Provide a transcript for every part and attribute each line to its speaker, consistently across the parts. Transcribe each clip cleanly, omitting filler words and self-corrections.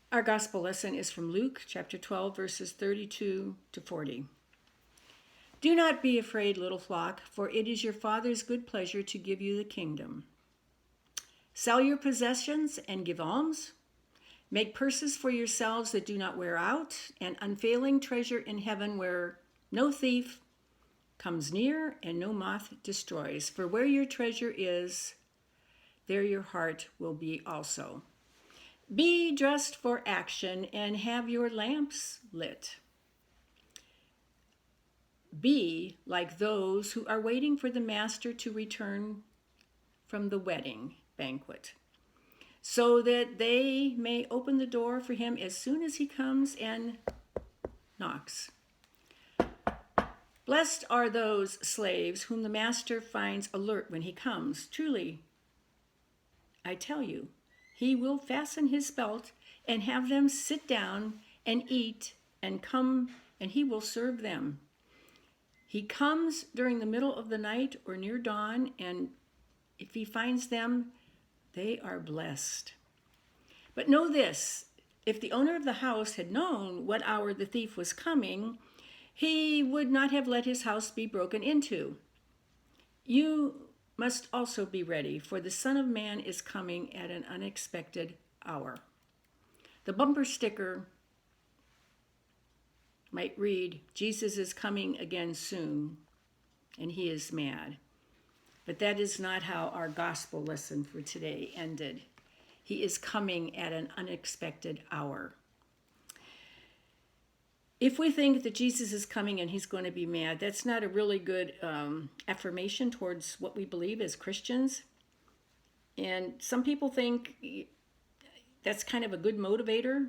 Speaker 1: Our gospel lesson is from Luke chapter 12, verses 32 to 40. Do not be afraid, little flock, for it is your Father's good pleasure to give you the kingdom. Sell your possessions and give alms. Make purses for yourselves that do not wear out, and unfailing treasure in heaven where no thief comes near and no moth destroys. For where your treasure is, there your heart will be also. Be dressed for action and have your lamps lit. Be like those who are waiting for the master to return from the wedding banquet, so that they may open the door for him as soon as he comes and knocks. Blessed are those slaves whom the master finds alert when he comes. Truly, I tell you, he will fasten his belt and have them sit down and eat and come, and he will serve them. He comes during the middle of the night or near dawn, and if he finds them, they are blessed. But know this, if the owner of the house had known what hour the thief was coming, he would not have let his house be broken into. You must also be ready, for the Son of Man is coming at an unexpected hour. The bumper sticker might read, Jesus is coming again soon, and he is mad. But that is not how our gospel lesson for today ended. He is coming at an unexpected hour. If we think that Jesus is coming and he's going to be mad, that's not a really good affirmation towards what we believe as Christians. And some people think that's kind of a good motivator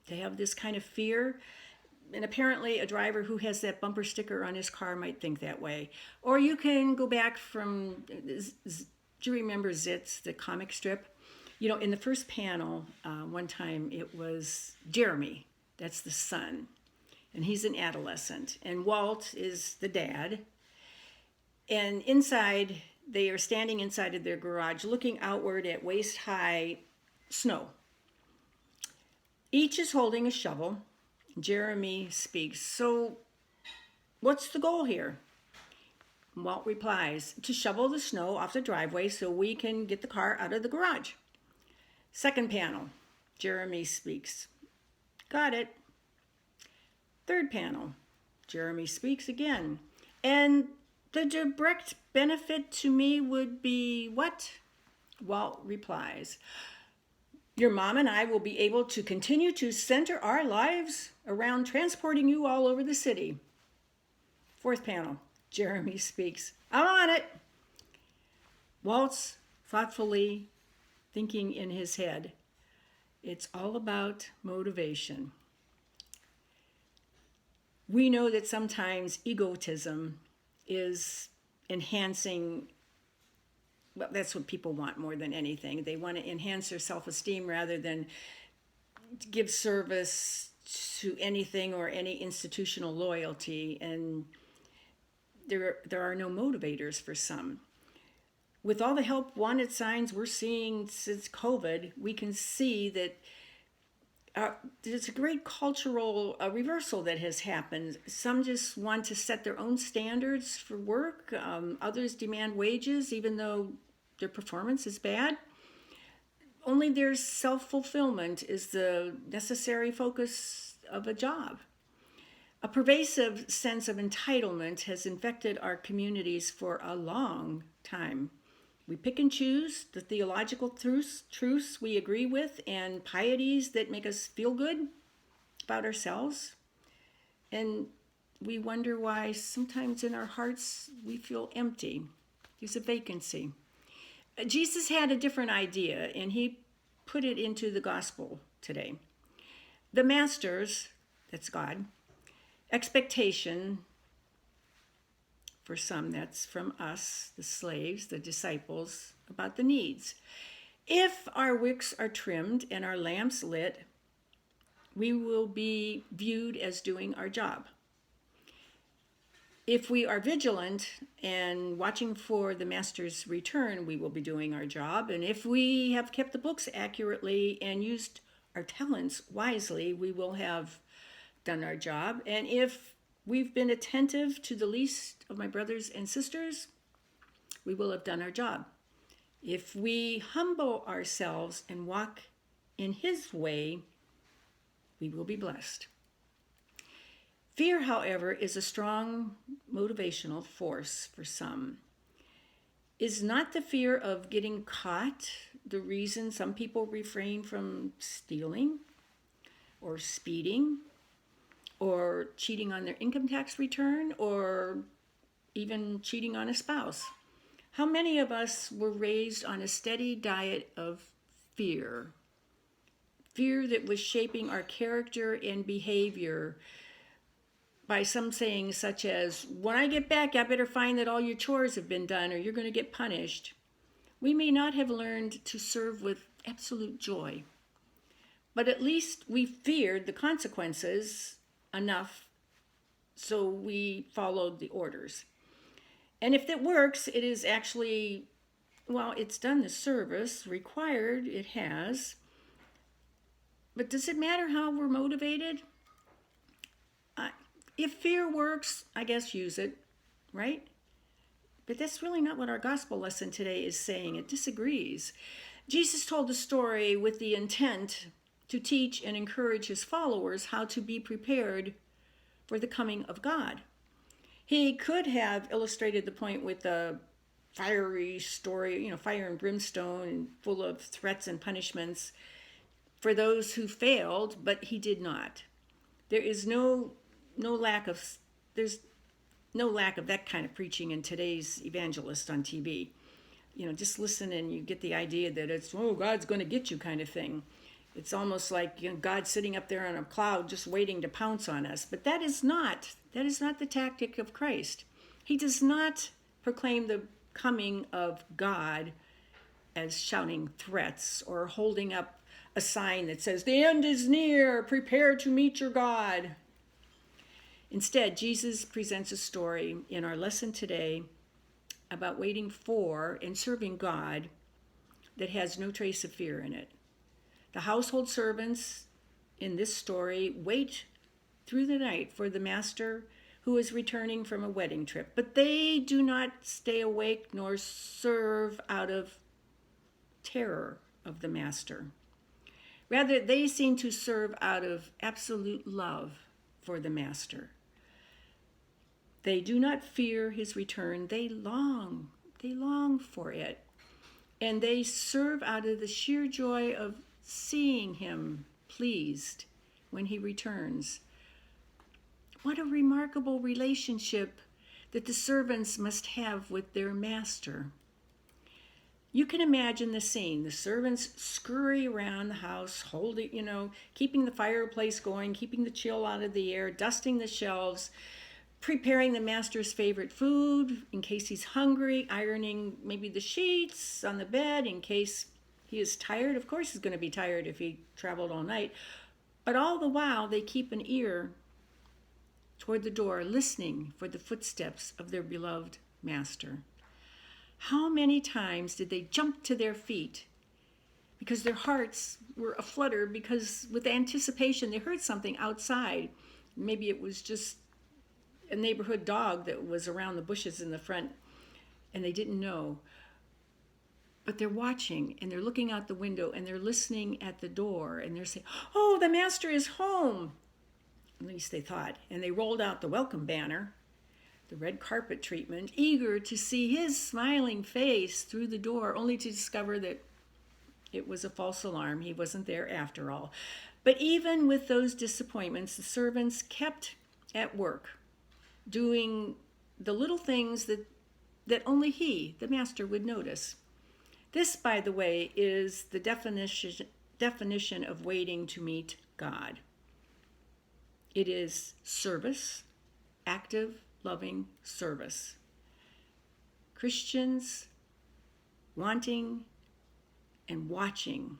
Speaker 1: to have this kind of fear. And apparently a driver who has that bumper sticker on his car might think that way. Or you can go back from, do you remember Zitz, the comic strip? You know, in the first panel, one time it was Jeremy. That's the son, and he's an adolescent. And Walt is the dad. And inside, they are standing inside of their garage looking outward at waist-high snow. Each is holding a shovel. Jeremy speaks, so what's the goal here? Walt replies, to shovel the snow off the driveway so we can get the car out of the garage. Second panel, Jeremy speaks. Got it. Third panel, Jeremy speaks again. And the direct benefit to me would be what? Walt replies, your mom and I will be able to continue to center our lives around transporting you all over the city. Fourth panel, Jeremy speaks. I'm on it. Walt's thoughtfully thinking in his head. It's all about motivation. We know that sometimes egotism is enhancing, well, that's what people want more than anything. They want to enhance their self-esteem rather than give service to anything or any institutional loyalty. And there are no motivators for some. With all the help wanted signs we're seeing since COVID, we can see that there's a great cultural reversal that has happened. Some just want to set their own standards for work. Others demand wages even though their performance is bad. Only their self-fulfillment is the necessary focus of a job. A pervasive sense of entitlement has infected our communities for a long time. We pick and choose the theological truths we agree with and pieties that make us feel good about ourselves. And we wonder why sometimes in our hearts we feel empty. There's a vacancy. Jesus had a different idea, and he put it into the gospel today. The master's, that's God, expectation, for some, that's from us, the slaves, the disciples, about the needs. If our wicks are trimmed and our lamps lit, we will be viewed as doing our job. If we are vigilant and watching for the master's return, we will be doing our job. And if we have kept the books accurately and used our talents wisely, we will have done our job. And if we've been attentive to the least of my brothers and sisters, we will have done our job. If we humble ourselves and walk in His way, we will be blessed. Fear, however, is a strong motivational force for some. Is not the fear of getting caught the reason some people refrain from stealing or speeding or cheating on their income tax return or even cheating on a spouse? How many of us were raised on a steady diet of fear? Fear that was shaping our character and behavior by some sayings such as, when I get back, I better find that all your chores have been done or you're going to get punished. We may not have learned to serve with absolute joy, but at least we feared the consequences enough so we followed the orders. And if it works, it is actually, well, it's done the service required, it has. But does it matter how we're motivated? If fear works, I guess use it, right? But that's really not what our gospel lesson today is saying. It disagrees. Jesus told the story with the intent to teach and encourage his followers how to be prepared for the coming of God. He could have illustrated the point with a fiery story, fire and brimstone and full of threats and punishments for those who failed, but he did not. There's no lack of that kind of preaching in today's evangelist on TV. Just listen and you get the idea that it's, God's going to get you kind of thing. It's almost like God sitting up there on a cloud just waiting to pounce on us. But that is not the tactic of Christ. He does not proclaim the coming of God as shouting threats or holding up a sign that says, the end is near, prepare to meet your God. Instead, Jesus presents a story in our lesson today about waiting for and serving God that has no trace of fear in it. The household servants in this story wait through the night for the master who is returning from a wedding trip, but they do not stay awake nor serve out of terror of the master. Rather, they seem to serve out of absolute love for the master. They do not fear his return. They long for it. And they serve out of the sheer joy of seeing him pleased when he returns. What a remarkable relationship that the servants must have with their master. You can imagine the scene. The servants scurry around the house, holding, keeping the fireplace going, keeping the chill out of the air, dusting the shelves, preparing the master's favorite food in case he's hungry, ironing maybe the sheets on the bed in case he is tired. Of course he's going to be tired if he traveled all night. But all the while, they keep an ear toward the door, listening for the footsteps of their beloved master. How many times did they jump to their feet because their hearts were aflutter because with anticipation they heard something outside. Maybe it was just a neighborhood dog that was around the bushes in the front and they didn't know. But they're watching and they're looking out the window and they're listening at the door and they're saying, oh, the master is home. At least they thought. And they rolled out the welcome banner, the red carpet treatment, eager to see his smiling face through the door, only to discover that it was a false alarm. He wasn't there after all. But even with those disappointments, the servants kept at work, doing the little things that only he, the master, would notice. This, by the way, is the definition of waiting to meet God. It is service, active, loving service. Christians wanting and watching,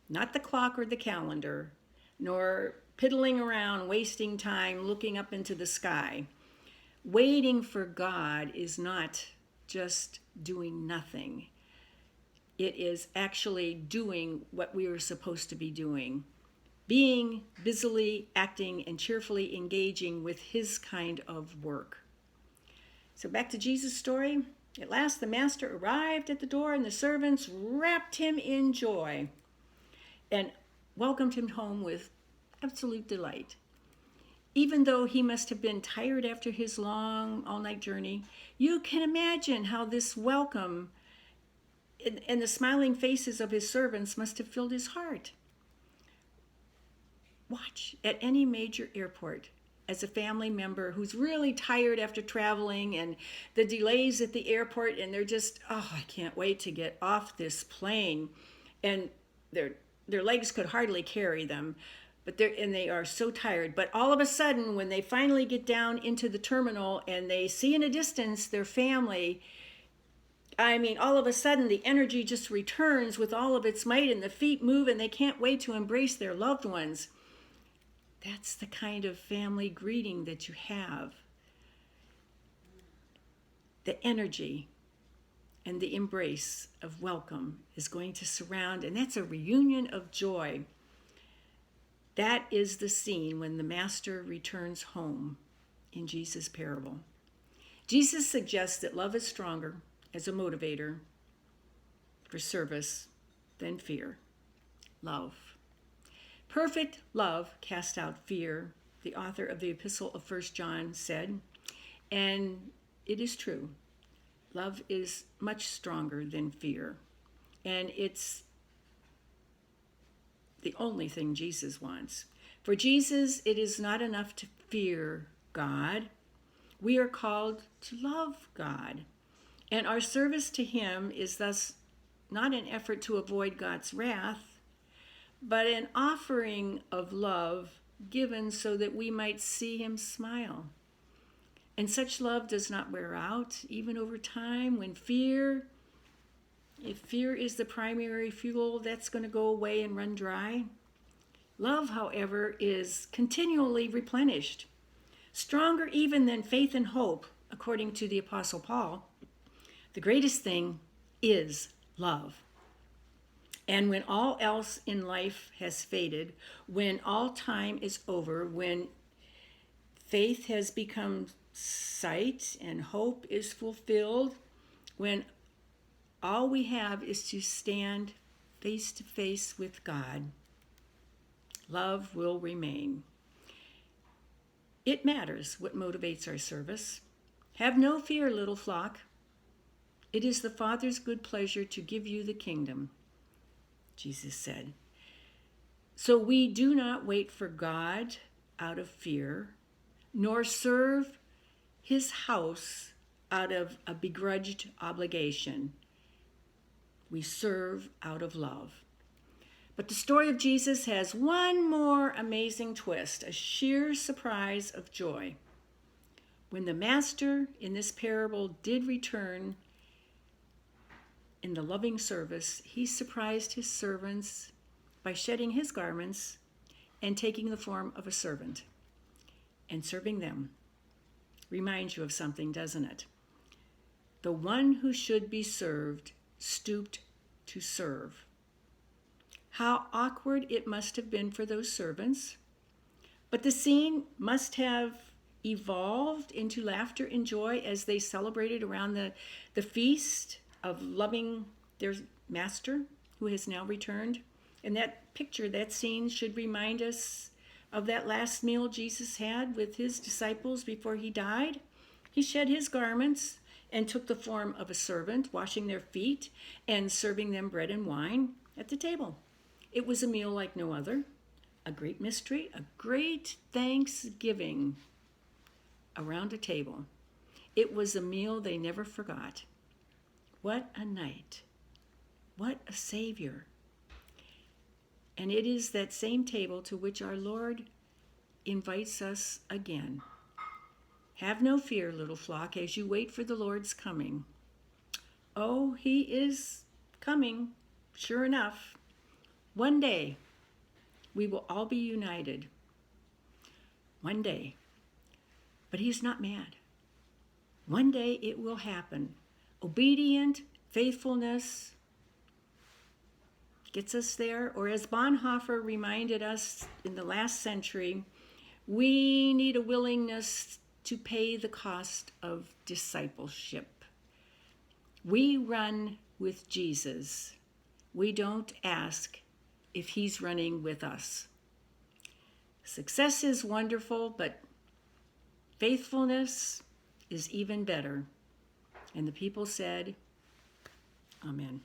Speaker 1: not the clock or the calendar, nor piddling around, wasting time, looking up into the sky. Waiting for God is not just doing nothing. It is actually doing what we are supposed to be doing. being busily acting and cheerfully engaging with his kind of work. So back to Jesus' story. At last the master arrived at the door, and the servants wrapped him in joy and welcomed him home with absolute delight. Even though he must have been tired after his long all-night journey, you can imagine how this welcome and the smiling faces of his servants must have filled his heart. Watch at any major airport as a family member who's really tired after traveling and the delays at the airport, and they're just, oh, I can't wait to get off this plane. And their legs could hardly carry them, but they are so tired. But all of a sudden, when they finally get down into the terminal and they see in a distance their family, I mean, all of a sudden the energy just returns with all of its might, and the feet move, and they can't wait to embrace their loved ones. That's the kind of family greeting that you have. The energy and the embrace of welcome is going to surround, and that's a reunion of joy. That is the scene when the master returns home in Jesus' parable. Jesus suggests that love is stronger as a motivator for service than fear. Love. Perfect love casts out fear, the author of the Epistle of 1 John said, and it is true. Love is much stronger than fear, and it's the only thing Jesus wants. For Jesus, it is not enough to fear God. We are called to love God, and our service to him is thus not an effort to avoid God's wrath, but an offering of love given so that we might see him smile. And such love does not wear out, even over time. If fear is the primary fuel, that's going to go away and run dry. Love, however, is continually replenished, stronger even than faith and hope, according to the Apostle Paul. The greatest thing is love. And when all else in life has faded, when all time is over, when faith has become sight and hope is fulfilled, when all we have is to stand face to face with God, love will remain. It matters what motivates our service. Have no fear, little flock. It is the Father's good pleasure to give you the kingdom, Jesus said. So we do not wait for God out of fear, nor serve his house out of a begrudged obligation. We serve out of love. But the story of Jesus has one more amazing twist, a sheer surprise of joy. When the master in this parable did return in the loving service, he surprised his servants by shedding his garments and taking the form of a servant and serving them. Reminds you of something, doesn't it? The one who should be served stooped to serve. How awkward it must have been for those servants, but the scene must have evolved into laughter and joy as they celebrated around the feast of loving their master who has now returned. And that picture, that scene should remind us of that last meal Jesus had with his disciples before he died. He shed his garments and took the form of a servant, washing their feet and serving them bread and wine at the table. It was a meal like no other, a great mystery, a great thanksgiving around a table. It was a meal they never forgot. What a night. What a Savior. And it is that same table to which our Lord invites us again. Have no fear, little flock, as you wait for the Lord's coming. Oh, he is coming, sure enough. One day, we will all be united. One day. But he's not mad. One day it will happen. Obedient, faithfulness, gets us there. Or as Bonhoeffer reminded us in the last century, we need a willingness to pay the cost of discipleship. We run with Jesus. We don't ask if he's running with us. Success is wonderful, but faithfulness is even better. And the people said, Amen.